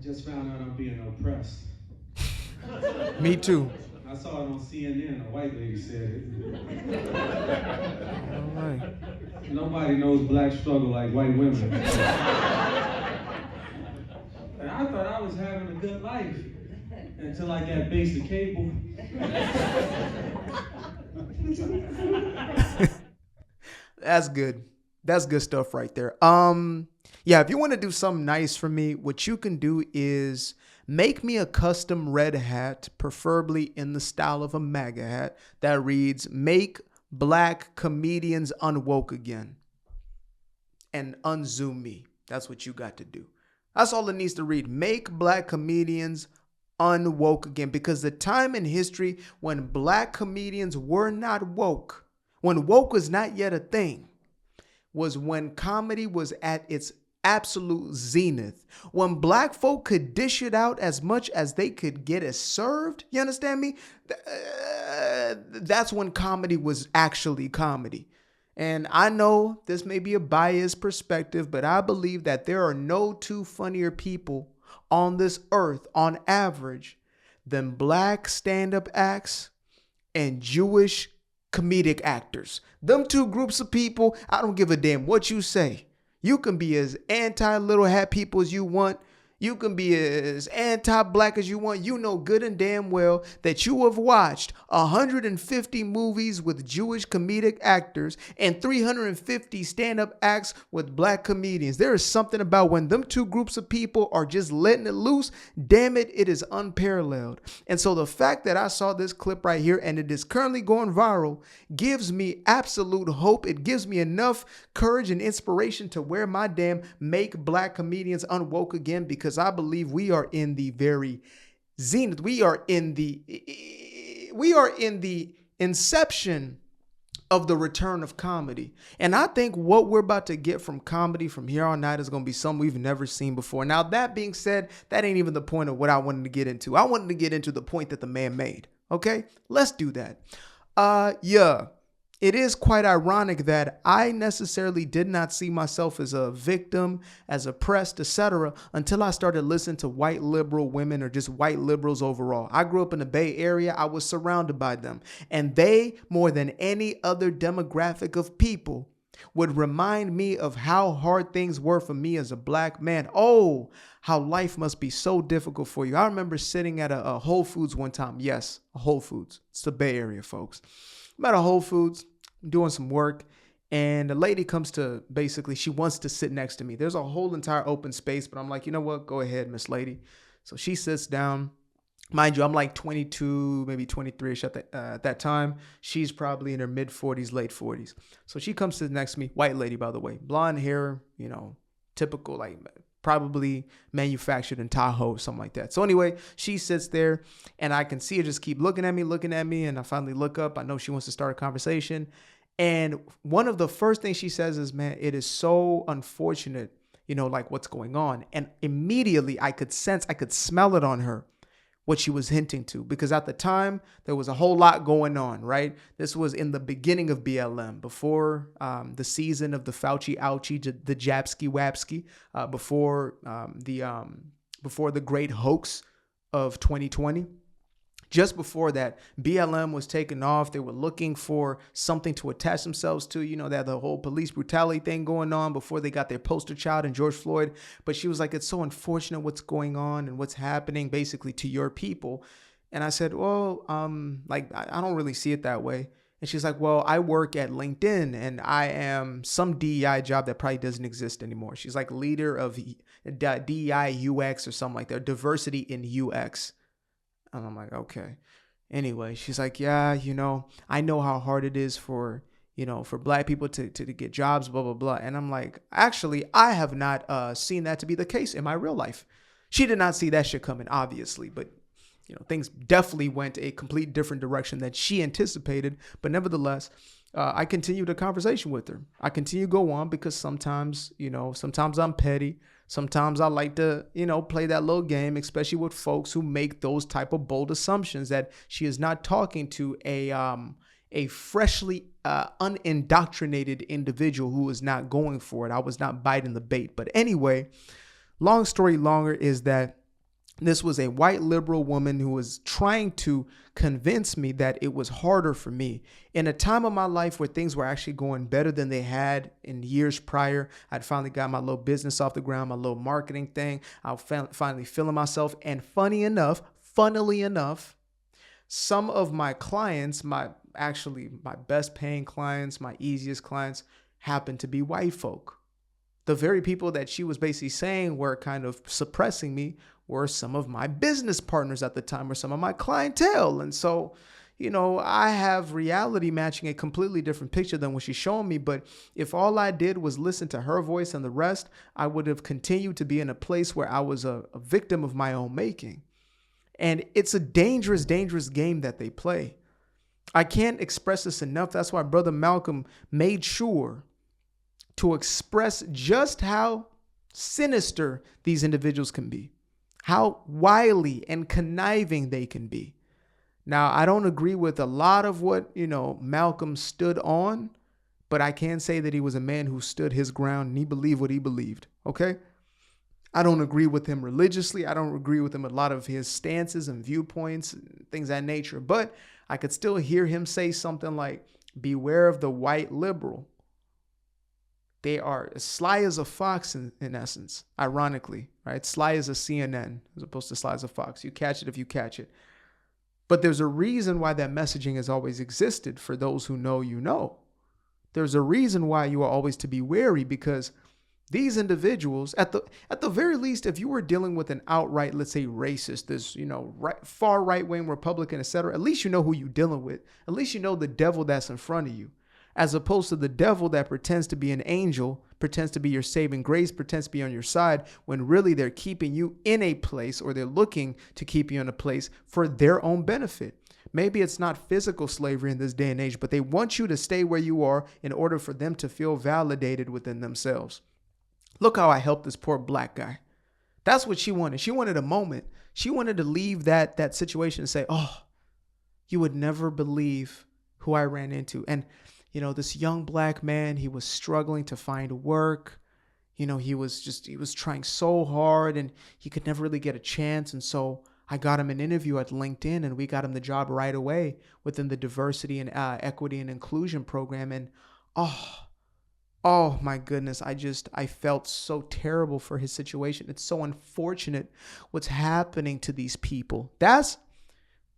just found out I'm being oppressed. Me too. I saw it on CNN. A white lady said All right. it. Nobody knows black struggle like white women. And I thought I was having a good life until I got basic cable. That's good. That's good stuff right there. Yeah, if you want to do something nice for me, what you can do is make me a custom red hat, preferably in the style of a MAGA hat that reads "Make Black Comedians Unwoke Again," and unzoom me. That's what you got to do. That's all it needs to read. Make Black comedians unwoke again, because the time in history when Black comedians were not woke, when woke was not yet a thing, was when comedy was at its absolute zenith. When Black folk could dish it out as much as they could get it served, you understand me? That's when comedy was actually comedy. And I know this may be a biased perspective, but I believe that there are no two funnier people on this earth on average than Black stand-up acts and Jewish comedic actors. Them two groups of people, I don't give a damn what you say. You can be as anti-little hat people as you want. You can be as anti-Black as you want. You know good and damn well that you have watched 150 movies with Jewish comedic actors and 350 stand-up acts with Black comedians. There is something about when them two groups of people are just letting it loose. Damn it, it is unparalleled. And so the fact that I saw this clip right here and it is currently going viral gives me absolute hope. It gives me enough courage and inspiration to wear my damn Make Black Comedians Unwoke Again, because I believe we are in the very zenith. We are in the inception of the return of comedy. And I think what we're about to get from comedy from here on out is going to be something we've never seen before. Now, that being said, that ain't even the point of what I wanted to get into. I wanted to get into the point that the man made. Okay, let's do that. Yeah. It is quite ironic that I necessarily did not see myself as a victim, as oppressed, etc., until I started listening to white liberal women, or just white liberals overall. I grew up in the Bay Area. I was surrounded by them. And they, more than any other demographic of people, would remind me of how hard things were for me as a Black man. Oh, how life must be so difficult for you. I remember sitting at a Whole Foods one time. Yes, a Whole Foods. It's the Bay Area, folks. I'm at a Whole Foods, doing some work, and a lady comes to, basically, she wants to sit next to me. There's a whole entire open space, but I'm like, you know what? Go ahead, Miss Lady. So she sits down. Mind you, I'm like 22, maybe 23-ish at that time. She's probably in her mid 40s, late 40s. So she comes to next to me, white lady, by the way, blonde hair, typical, like probably manufactured in Tahoe, something like that. So anyway, she sits there and I can see her just keep looking at me. And I finally look up. I know she wants to start a conversation. And one of the first things she says is, man, it is so unfortunate, like what's going on. And immediately I could smell it on her, what she was hinting to, because at the time there was a whole lot going on, right? This was in the beginning of BLM, before the season of the Fauci ouchie, the Japski Wapski, before the great hoax of 2020. Just before that, BLM was taking off. They were looking for something to attach themselves to. They had the whole police brutality thing going on before they got their poster child in George Floyd. But she was like, it's so unfortunate what's going on and what's happening basically to your people. And I said, well, I don't really see it that way. And she's like, well, I work at LinkedIn and I am some DEI job that probably doesn't exist anymore. She's like leader of DEI UX or something like that, diversity in UX. And I'm like, okay. Anyway, she's like, yeah, I know how hard it is for Black people to get jobs, blah, blah, blah. And I'm like, actually, I have not seen that to be the case in my real life. She did not see that shit coming, obviously. But, things definitely went a complete different direction than she anticipated. But nevertheless, I continued a conversation with her. I continue to go on because sometimes I'm petty. Sometimes I like to, play that little game, especially with folks who make those type of bold assumptions that she is not talking to a freshly unindoctrinated individual who is not going for it. I was not biting the bait. But anyway, long story longer is that This was a white liberal woman who was trying to convince me that it was harder for me. In a time of my life where things were actually going better than they had in years prior, I'd finally got my little business off the ground, my little marketing thing. I was finally feeling myself. And funnily enough, some of my clients, my best paying clients, my easiest clients, happened to be white folk. The very people that she was basically saying were kind of suppressing me were some of my business partners at the time, or some of my clientele. And so, I have reality matching a completely different picture than what she's showing me. But if all I did was listen to her voice and the rest, I would have continued to be in a place where I was a victim of my own making. And it's a dangerous, dangerous game that they play. I can't express this enough. That's why Brother Malcolm made sure to express just how sinister these individuals can be, how wily and conniving they can be. Now, I don't agree with a lot of what, Malcolm stood on, but I can say that he was a man who stood his ground and he believed what he believed, okay? I don't agree with him religiously. I don't agree with him a lot of his stances and viewpoints and things of that nature, but I could still hear him say something like, beware of the white liberal. They are as sly as a fox in essence, ironically, right? Sly as a CNN as opposed to sly as a fox. You catch it if you catch it. But there's a reason why that messaging has always existed for those who know you know. There's a reason why you are always to be wary, because these individuals, at the very least, if you were dealing with an outright, let's say racist, this, far right-wing Republican, etc., at least you know who you're dealing with. At least you know the devil that's in front of you. As opposed to the devil that pretends to be an angel, pretends to be your saving grace, pretends to be on your side, when really they're keeping you in a place, or they're looking to keep you in a place for their own benefit. Maybe it's not physical slavery in this day and age, but they want you to stay where you are in order for them to feel validated within themselves. Look how I helped this poor black guy. That's what she wanted. She wanted a moment. She wanted to leave that situation and say, oh, you would never believe who I ran into. And this young black man, he was struggling to find work. He was trying so hard and he could never really get a chance. And so I got him an interview at LinkedIn and we got him the job right away within the diversity and equity and inclusion program. And oh my goodness, I felt so terrible for his situation. It's so unfortunate what's happening to these people. That's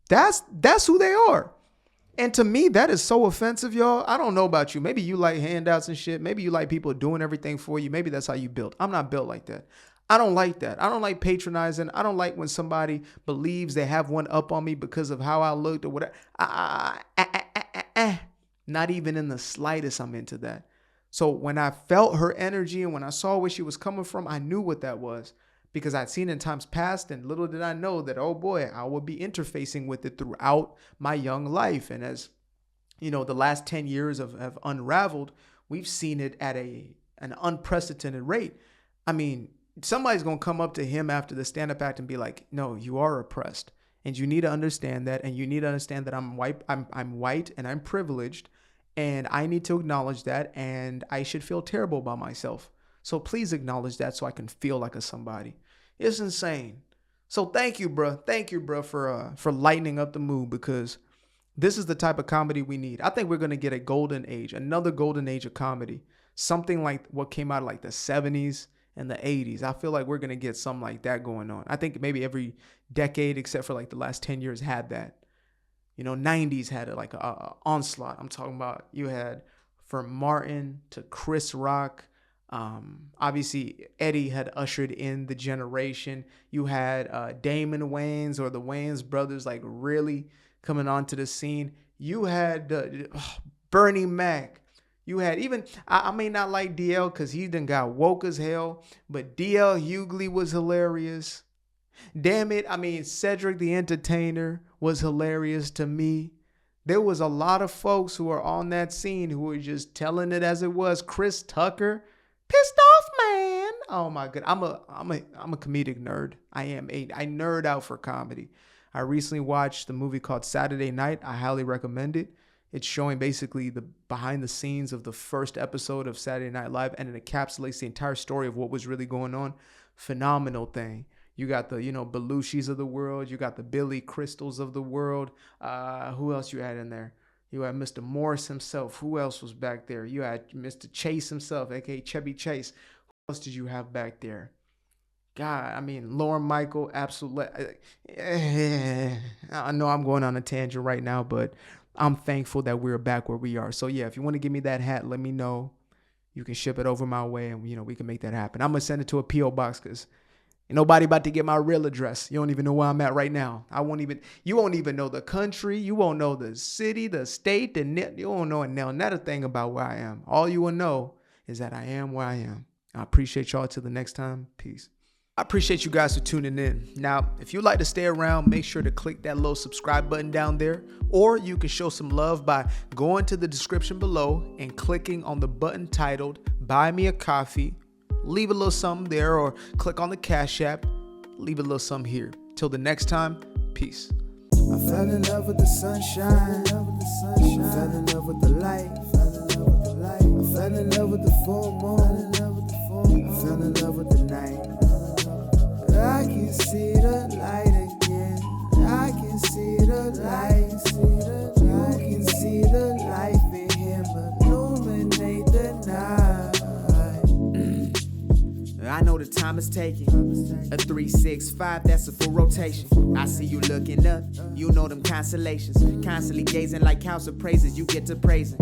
who they are. And to me, that is so offensive, y'all. I don't know about you. Maybe you like handouts and shit. Maybe you like people doing everything for you. Maybe that's how you built. I'm not built like that. I don't like that. I don't like patronizing. I don't like when somebody believes they have one up on me because of how I looked or whatever. Not even in the slightest I'm into that. So when I felt her energy and when I saw where she was coming from, I knew what that was. Because I'd seen it in times past, and little did I know that, oh boy, I would be interfacing with it throughout my young life. And as the last 10 years have unraveled, we've seen it at an unprecedented rate. I mean, somebody's going to come up to him after the stand-up act and be like, no, you are oppressed. And you need to understand that. And you need to understand that I'm white and I'm privileged. And I need to acknowledge that. And I should feel terrible about myself. So please acknowledge that so I can feel like a somebody. It's insane. So thank you, bro. Thank you, bro, for lightening up the mood, because this is the type of comedy we need. I think we're going to get a golden age, another golden age of comedy. Something like what came out of like the 70s and the 80s. I feel like we're going to get something like that going on. I think maybe every decade except for like the last 10 years had that. 90s had like a onslaught. I'm talking about, you had from Martin to Chris Rock. Obviously Eddie had ushered in the generation. You had Damon Wayans, or the Wayans brothers, like really coming onto the scene. You had Bernie Mac. You had even, I may not like DL because he done got woke as hell, but DL Hughley was hilarious. Damn it, Cedric the Entertainer was hilarious to me. There was a lot of folks who were on that scene who were just telling it as it was. Chris Tucker, pissed off man. Oh my god, I'm a comedic nerd. I nerd out for comedy. I recently watched the movie called Saturday Night. I highly recommend it. It's showing basically the behind the scenes of the first episode of Saturday Night Live, and it encapsulates the entire story of what was really going on. Phenomenal thing. You got the, Belushis of the world. You got the Billy Crystals of the world. Who else you had in there? You had Mr. Morris himself. Who else was back there? You had Mr. Chase himself, a.k.a. Chevy Chase. Who else did you have back there? God, I mean, Lauren Michael, absolutely. I know I'm going on a tangent right now, but I'm thankful that we're back where we are. So, yeah, if you want to give me that hat, let me know. You can ship it over my way, and, we can make that happen. I'm going to send it to a P.O. box because ain't nobody about to get my real address. You don't even know where I'm at right now. You won't even know the country. You won't know the city, the state, you won't know another thing about where I am. All you will know is that I am where I am. I appreciate y'all. Till the next time. Peace. I appreciate you guys for tuning in. Now, if you'd like to stay around, make sure to click that little subscribe button down there, or you can show some love by going to the description below and clicking on the button titled Buy Me a Coffee. Leave a little something there, or click on the Cash App. Leave a little something here. Till the next time, peace. I fell in love with the sunshine. I fell in love with the light. I fell in love with the full moon. I fell in love with the night. I can see the light again. I can see the light. You can see the life in him illuminate the night. I know the time is taking. A 3-6-5, that's a full rotation. I see you looking up, you know them constellations. Constantly gazing like house of praises, you get to praising.